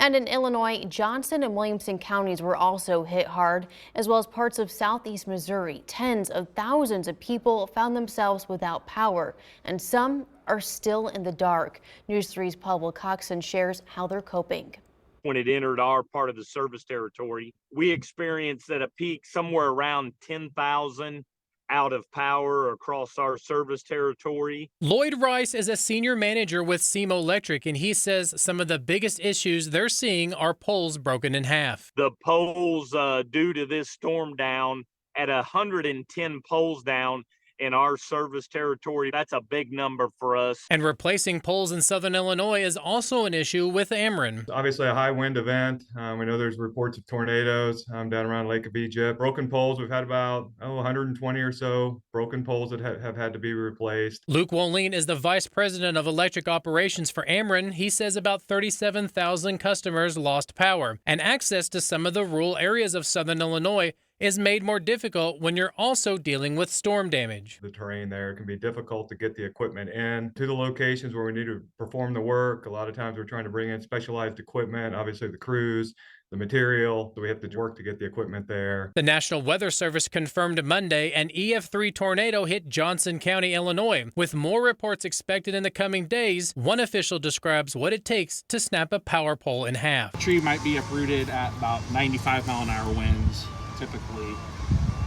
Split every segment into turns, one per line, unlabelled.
And in Illinois, Johnson and Williamson counties were also hit hard, as well as parts of southeast Missouri. Tens of thousands of people found themselves without power, and some are still in the dark. News 3's Paul Wilcoxon shares how they're coping.
When it entered our part of the service territory, we experienced at a peak somewhere around 10,000 out of power across our service territory.
Lloyd Rice is a senior manager with SEMO Electric, and he says some of the biggest issues they're seeing are poles broken in half.
The poles, due to this storm down, at 110 poles down in our service territory, that's a big number for us.
And replacing poles in southern Illinois is also an issue with Ameren.
It's obviously a high wind event. We know there's reports of tornadoes down around Lake of Egypt. Broken poles, we've had about 120 or so broken poles that have had to be replaced.
Luke Wolin is the vice president of electric operations for Ameren. He says about 37,000 customers lost power, and access to some of the rural areas of southern Illinois is made more difficult when you're also dealing with storm damage.
The terrain there can be difficult to get the equipment in to the locations where we need to perform the work. A lot of times we're trying to bring in specialized equipment, obviously the crews, the material, so we have to work to get the equipment there.
The National Weather Service confirmed Monday an EF3 tornado hit Johnson County, Illinois. With more reports expected in the coming days, one official describes what it takes to snap a power pole in half.
The tree might be uprooted at about 95-mile-an-hour winds, typically,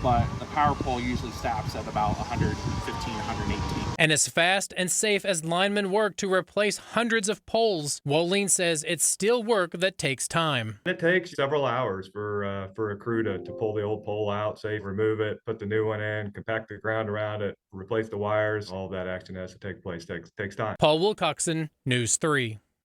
but the power pole usually stops at about 115, 118.
And as fast and safe as linemen work to replace hundreds of poles, Wolin says it's still work that takes time.
It takes several hours for a crew to pull the old pole out, safe, remove it, put the new one in, compact the ground around it, replace the wires. All of that action has to take place. Takes time.
Paul Wilcoxon, News 3.